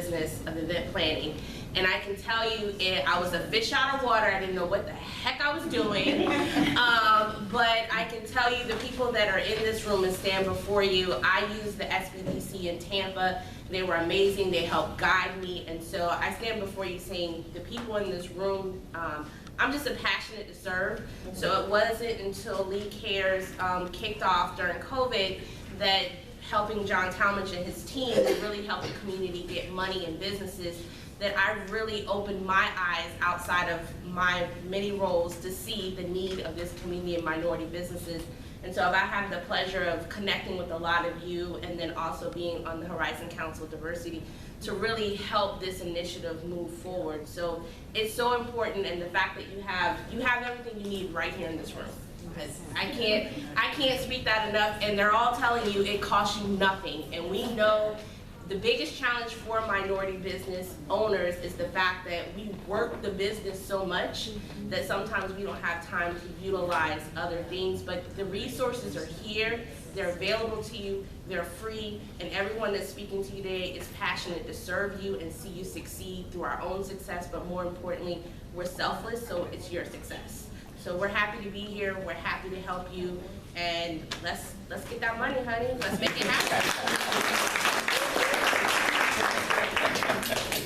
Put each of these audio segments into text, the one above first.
business of event planning. And I can tell you, I was a fish out of water. I didn't know what the heck I was doing. But I can tell you, the people that are in this room and stand before you, I used the SBDC in Tampa. They were amazing. They helped guide me. And so I stand before you saying, the people in this room, I'm just a passionate to serve. So it wasn't until Lee Cares kicked off during COVID that helping John Talmadge and his team to really help the community get money and businesses, that I really opened my eyes outside of my many roles to see the need of this community and minority businesses. And so I have the pleasure of connecting with a lot of you, and then also being on the Horizon Council of Diversity to really help this initiative move forward. So it's so important, and the fact that you have everything you need right here in this room. I can't speak that enough, and they're all telling you it costs you nothing. And we know the biggest challenge for minority business owners is the fact that we work the business so much that sometimes we don't have time to utilize other things, but the resources are here, they're available to you, they're free, and everyone that's speaking to you today is passionate to serve you and see you succeed through our own success, but more importantly, we're selfless, so it's your success. So we're happy to be here, we're happy to help you, and let's get that money, honey, let's make it happen.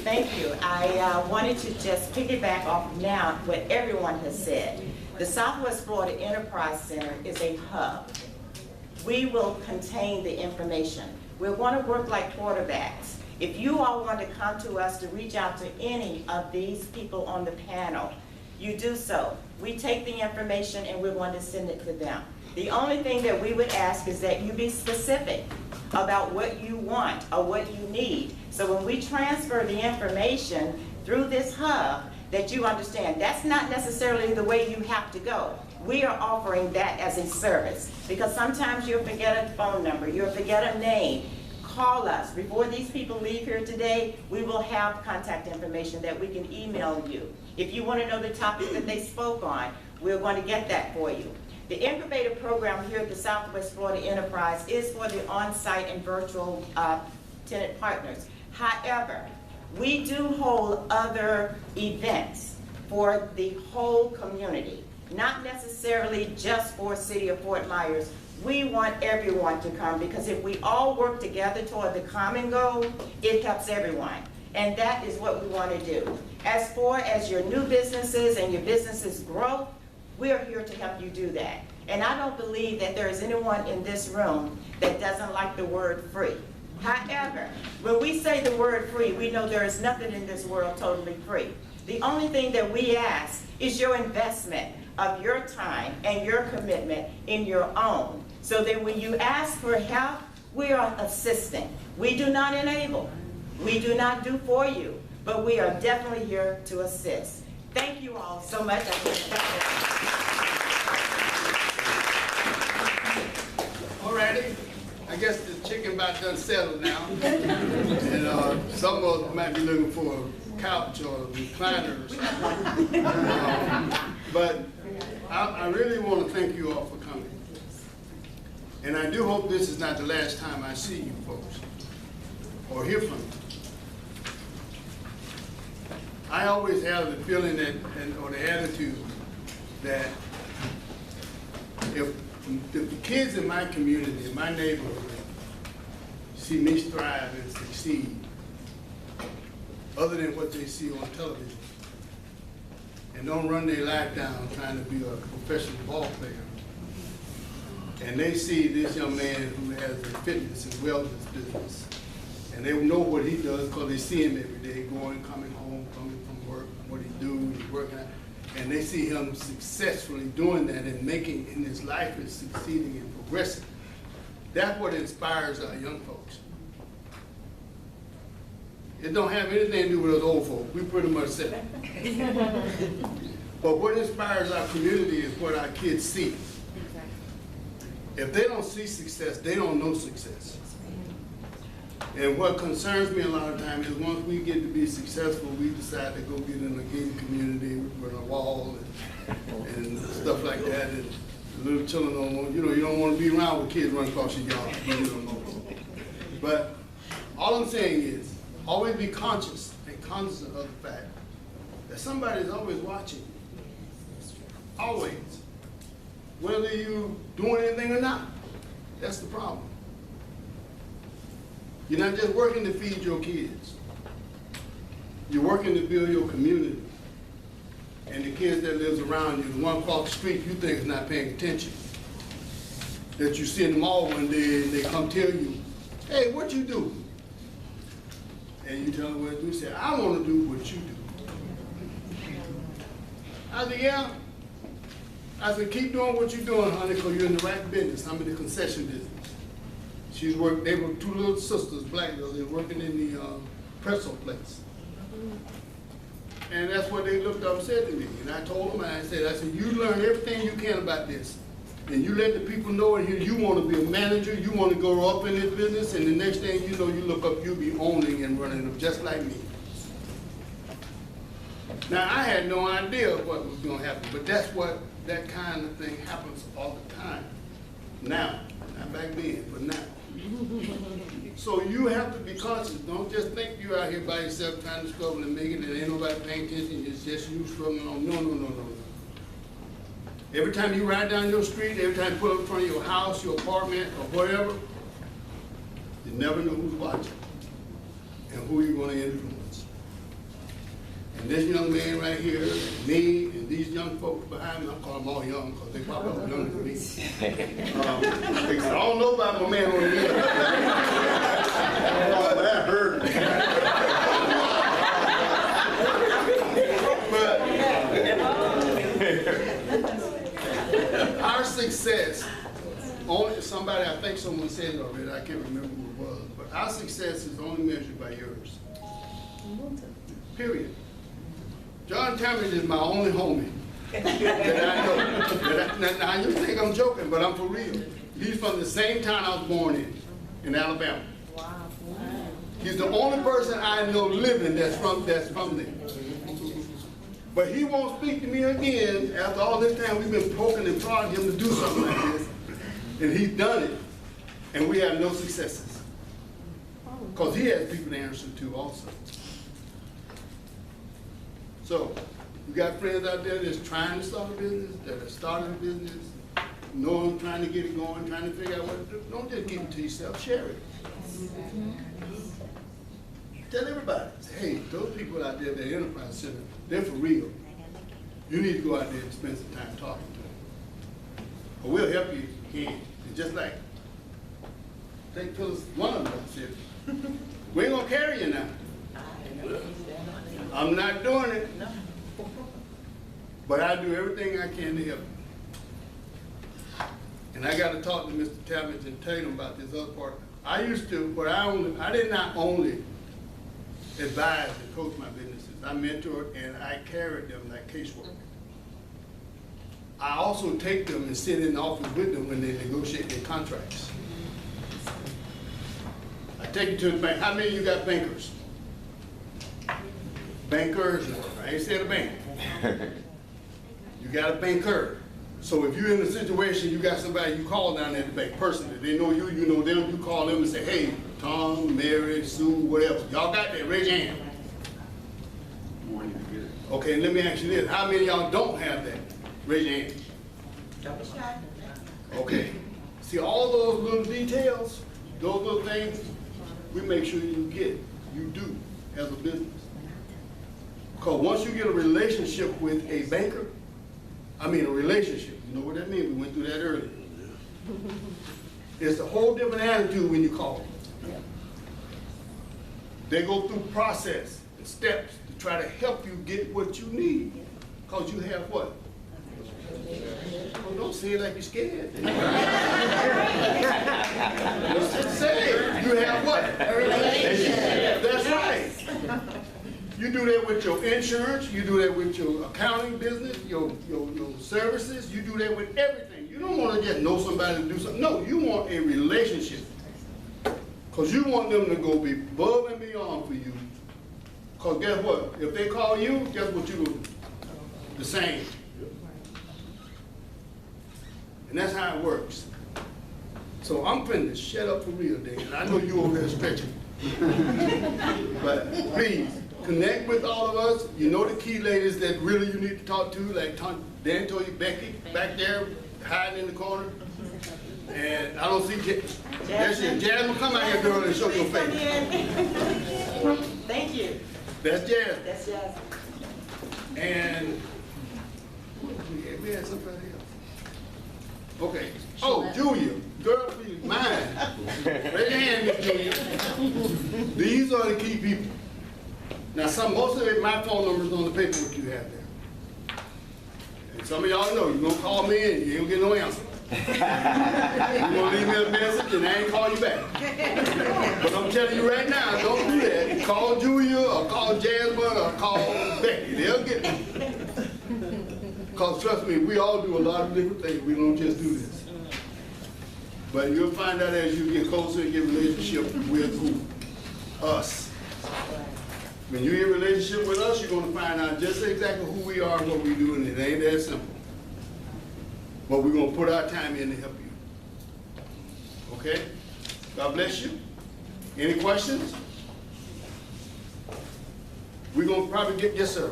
Thank you. I wanted to just piggyback off now what everyone has said. The Southwest Florida Enterprise Center is a hub. We will contain the information. We're going to work like quarterbacks. If you all want to come to us to reach out to any of these people on the panel, you do so. We take the information and we're going to send it to them. The only thing that we would ask is that you be specific about what you want or what you need. So when we transfer the information through this hub, that you understand that's not necessarily the way you have to go. We are offering that as a service, because sometimes you'll forget a phone number, you'll forget a name. Call us. Before these people leave here today, we will have contact information that we can email you. If you want to know the topic that they spoke on, we're going to get that for you. The incubator program here at the Southwest Florida Enterprise is for the on-site and virtual tenant partners. However, we do hold other events for the whole community, not necessarily just for City of Fort Myers. We want everyone to come, because if we all work together toward the common goal, it helps everyone. And that is what we want to do. As far as your new businesses and your businesses grow, we are here to help you do that. And I don't believe that there is anyone in this room that doesn't like the word free. However, when we say the word free, we know there is nothing in this world totally free. The only thing that we ask is your investment of your time and your commitment in your own, so that when you ask for help, we are assisting. We do not enable. We do not do for you, but we are definitely here to assist. Thank you all so much. All righty. I guess the chicken about done settled now. And some of us might be looking for a couch or a recliner or something. But I really want to thank you all for coming. And I do hope this is not the last time I see you folks or hear from you. I always have the feeling that, or the attitude that if the kids in my community, in my neighborhood, see me strive and succeed, other than what they see on television, and don't run their life down trying to be a professional ball player, and they see this young man who has a fitness and wellness business, and they know what he does because they see him every day, going, coming home, coming from work, what he do, he's working out. And they see him successfully doing that and making in his life and succeeding and progressing. That's what inspires our young folks. It don't have anything to do with us old folks. We pretty much said it. But what inspires our community is what our kids see. If they don't see success, they don't know success. And what concerns me a lot of times is once we get to be successful, we decide to go get in a gated community with a wall and stuff like that. And the little children don't want, you don't want to be around with kids running across your yard. You don't know. But all I'm saying is, Always be conscious and cognizant of the fact that somebody is always watching. Always. Whether you doing anything or not. That's the problem. You're not just working to feed your kids. You're working to build your community. And the kids that lives around you, the one across the street you think is not paying attention. That you see in the mall one day and they come tell you, hey, what you do? And you tell them what to do. You say, I want to do what you do. I said, yeah. I said, keep doing what you're doing, honey, because you're in the right business. I'm in the concession business. They were two little sisters, black girls, they were working in the pretzel place. And that's what they looked up and said to me. And I told them, I said, you learn everything you can about this. And you let the people know in here you want to be a manager, you want to grow up in this business, and the next thing you know, you look up, you'll be owning and running them just like me. Now, I had no idea what was going to happen, but that's what that kind of thing happens all the time. Now, not back then, but now. So you have to be conscious. Don't just think you're out here by yourself trying to struggle and make it and ain't nobody paying attention, it's just you struggling on. No, no, no, no. Every time you ride down your street, every time you pull up in front of your house, your apartment, or whatever, you never know who's watching and who you're going to influence. And this young man right here, and me, and these young folks behind me, I call them all young because they probably all younger than me. I don't know about my man on the end. Oh, that hurt. But our success, only somebody, I think someone said it already, I can't remember who it was, but our success is only measured by yours. Period. John Talmadge is my only homie that I know. Now you think I'm joking, but I'm for real. He's from the same town I was born in Alabama. Wow. He's the only person I know living that's from there. But he won't speak to me again after all this time we've been poking and prodding him to do something like this. And he's done it, and we have no successes. Because he has people to answer to also. So, you got friends out there that's trying to start a business, that are starting a business, knowing, trying to get it going, trying to figure out what to do. Don't just keep it to yourself, share it. Tell everybody, say, hey, those people out there at the Enterprise Center, they're for real. You need to go out there and spend some time talking to them. Or we'll help you if you can. It's just like, take Phyllis, one of them said, we ain't gonna carry you now. I'm not doing it. But I do everything I can to help you. And I got to talk to Mr. Talmadge and tell him about this other part. I used to, but I did not only advise and coach my businesses. I mentored and I carried them like casework. I also take them and sit in the office with them when they negotiate their contracts. I take you to the bank. How many of you got bankers? Bankers, I ain't said a bank. You got a banker. So if you're in a situation, you got somebody you call down at the bank personally. They know you, you know them, you call them and say, hey, Tom, Mary, Sue, whatever. Y'all got that? Raise your hand. Okay, let me ask you this. How many of y'all don't have that? Raise your hand. Okay. See all those little details, those little things, we make sure you get, you do as a business. Because once you get a relationship with a banker, a relationship, you know what that means? We went through that earlier. It's a whole different attitude when you call them. They go through process and steps to try to help you get what you need. Because you have what? Well, don't say it like you're scared. Let's just say it. You have what? A relationship. That's right. You do that with your insurance, you do that with your accounting business, your services, you do that with everything. You don't want to just know somebody to do something. No, you want a relationship. Because you want them to go be above and beyond for you. Because guess what? If they call you, guess what you do? The same. And that's how it works. So I'm finna shut up for real, Dave. And I know you over there stretching. But please, connect with all of us. You know the key ladies that really you need to talk to, like Dan told you, Becky, back there, hiding in the corner. And I don't see Jasmine, come out here, girl, and show your face. Thank you. That's Jasmine. That's Jasmine. And we had somebody else. Okay. Oh, Julia, girl, please, mine. Raise your hand, Miss Julia. These are the key people. Now, most of it, my phone number is on the paperwork you have there. And some of y'all know, you're gonna call me and you ain't gonna get no answer. You're gonna leave me a message and I ain't call you back. But I'm telling you right now, don't do that. Call Julia or call Jasmine or call Becky. They'll get me. Because trust me, we all do a lot of different things. We don't just do this. But you'll find out as you get closer and get relationship with who? Us. When you get a relationship with us, you're going to find out just exactly who we are and what we do, and it ain't that simple. But we're going to put our time in to help you. Okay? God bless you. Any questions? We're going to probably get, yes, sir.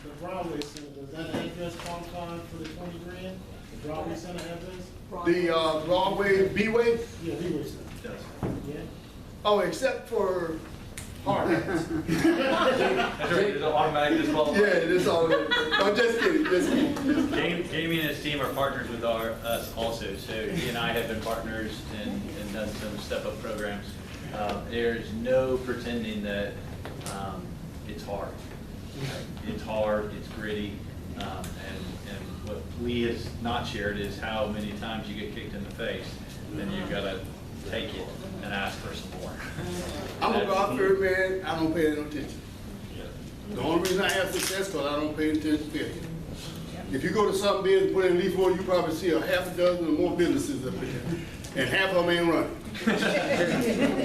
The Broadway Center, does that address qualify for the 20 grand? The Broadway Center address? The Broadway B-Way? Yeah, Leeway Center. Does. Yeah. Oh, except for hard hats. That's right, there's an automatic disqualifier. Yeah, it is all. I'm just kidding, just kidding. Jamie and his team are partners with us also, so he and I have been partners and done some step-up programs. There's no pretending that it's hard. It's hard, it's gritty, and what Lee has not shared is how many times you get kicked in the face, and you've got to take it and ask for some more. I'm a God-fearing man, I don't pay no attention. The only reason I have success is because I don't pay attention to failure. If you go to some business and put in Leaf Road, you probably see a half a dozen or more businesses up there, and half of them ain't running.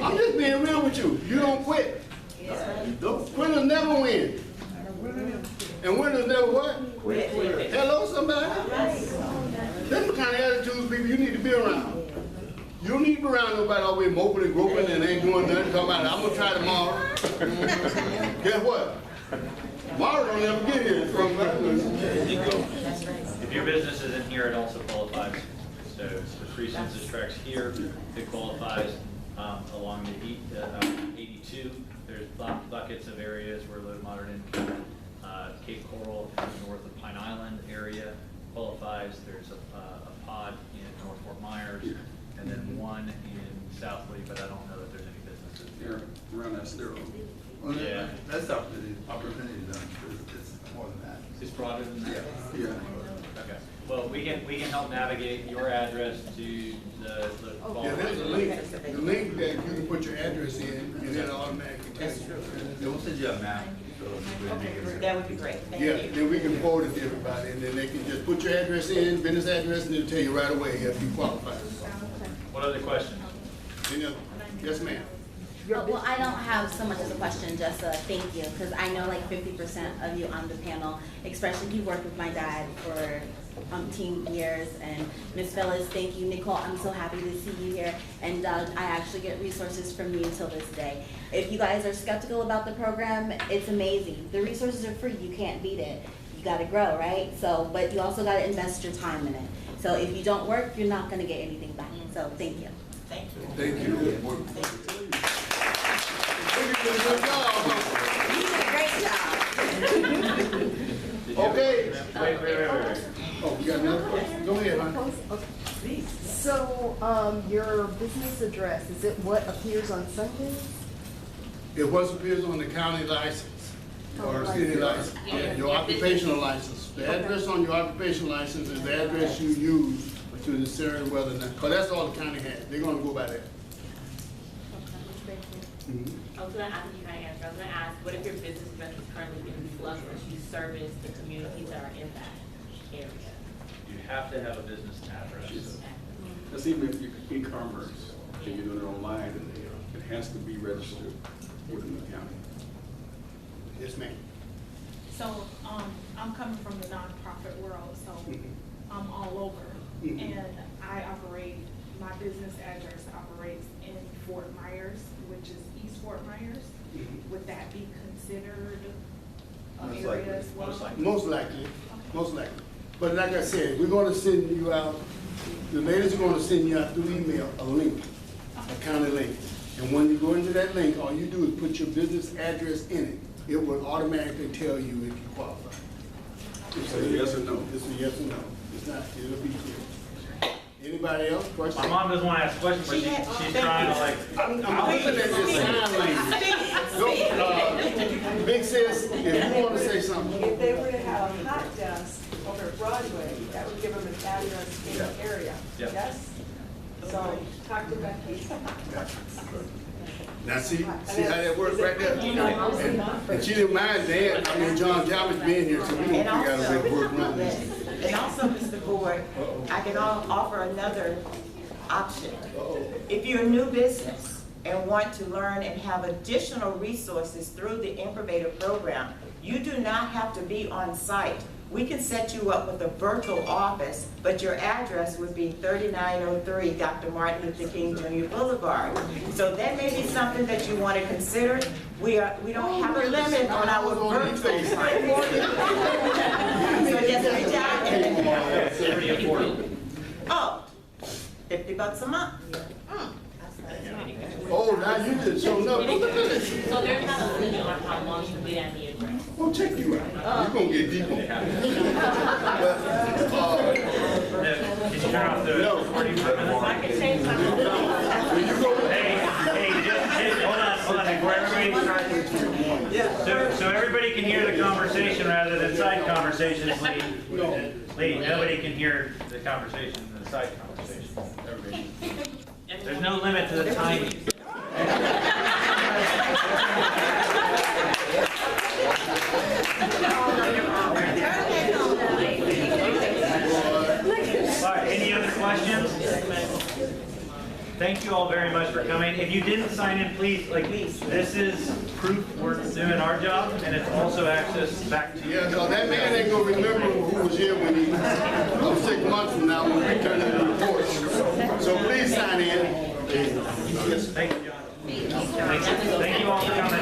I'm just being real with you. You don't quit. Winners never win. And winners never what? Quit. Hello, somebody? That's the kind of attitudes people you need to be around. You don't need to be around nobody always moping and groping and ain't doing nothing. Talking about, I'm gonna try tomorrow. Guess what? Tomorrow don't ever get here. If your business isn't here, it also qualifies. So the free census tracts here, it qualifies along the 82. There's buckets of areas where low, moderate income. Cape Coral in the north of Pine Island area qualifies. There's a pod in North Fort Myers, and then one in South Lee, but I don't know that there's any businesses there. Around that zero. Well, Yeah. That's opportunity done. It's more than that. It's broader than that? Yeah. Okay. Well, we can help navigate your address to the Yeah, there's a link. The link that you can put your address in and then automatically takes you. Yeah, we'll send you a map. That would be great. Thank Yeah, you. then we can forward it to everybody and then they can just put your address in, business address, and it'll tell you right away if you qualify. What other questions? Any other? Yes, ma'am. Well, I don't have so much as a question, just a thank you, because I know like 50% of you on the panel, especially you worked with my dad for umpteen years, and Ms. Phyllis, thank you. Nicole, I'm so happy to see you here, and Doug, I actually get resources from you till this day. If you guys are skeptical about the program, it's amazing. The resources are free, you can't beat it. You gotta grow, right? So, but you also gotta invest your time in it. So if you don't work, you're not gonna get anything back, so thank you. Thank you. Thank you. Thank you. You did a good job. You did a great job. Okay. Wait. Oh, you got another question? Go ahead, hon. Okay. So, your business address, is it what appears on Sundays? It was appears on the county license or city license. Yeah, your occupational license. The address on your occupational license is the address you use to discern whether or not, because that's all the county has. They're gonna go by that. Thank you. I was going to ask you kind of answer. I was going to ask, what if your business address is currently in flux as you service the communities that are in that area? You have to have a business address. That's even if you're e-commerce, if you're doing it online, it has to be registered within the county. Yes, ma'am. So, I'm coming from the nonprofit world, so I'm all over. And I operate, my business address operates in Fort Myers, which is East Fort Myers. Would that be considered an Most area likely. as well? Most likely, most likely. But like I said, we're gonna send you out, the ladies are gonna send you out through email a link, a county link. And when you go into that link, all you do is put your business address in it. It will automatically tell you if you qualify. It's a yes or no. It's a yes or no. It's not, it'll be clear. Anybody else? Questions? My mom doesn't want to ask questions, but she's trying to like. I'm looking at this sign language. Big sis, if you wanna say something. If they were to have a hot desk over at Broadway, that would give them an address in the area, Yeah. yes? So, talk to Becky. Now see how that works right there? And she didn't mind Dan, John Talbot being here, so we And gonna figure out a way to work also, around this. and also, Mr. Board, I can offer another option. If you're a new business and want to learn and have additional resources through the Innovative program, you do not have to be on site. We can set you up with a virtual office, but your address would be 3903 Dr. Martin Luther King Jr. Boulevard. So that may be something that you want to consider. We don't have a limit on our virtual site. So just reach out and, Pretty affordable. oh, $50 a month. Oh, now you just showing up. So there's not a limit on how long you can be at the address? We'll check you out. You're gonna get deep on that. Can you turn off the recording for a minute? I can change my mind. Hey, just hold on, before everybody starts. So everybody can hear the conversation rather than side conversations, Lee. Lee, nobody can hear the conversation, the side conversation. Everybody. There's no limit to the timing. All right, any other questions? Thank you all very much for coming. If you didn't sign in, please, this is proof we're doing our job, and it's also access back to you. Yeah, no, that man ain't gonna remember who was here when he, 6 months from now, when we turn in the report. So please sign in. Thank you, John. Thank you all for coming.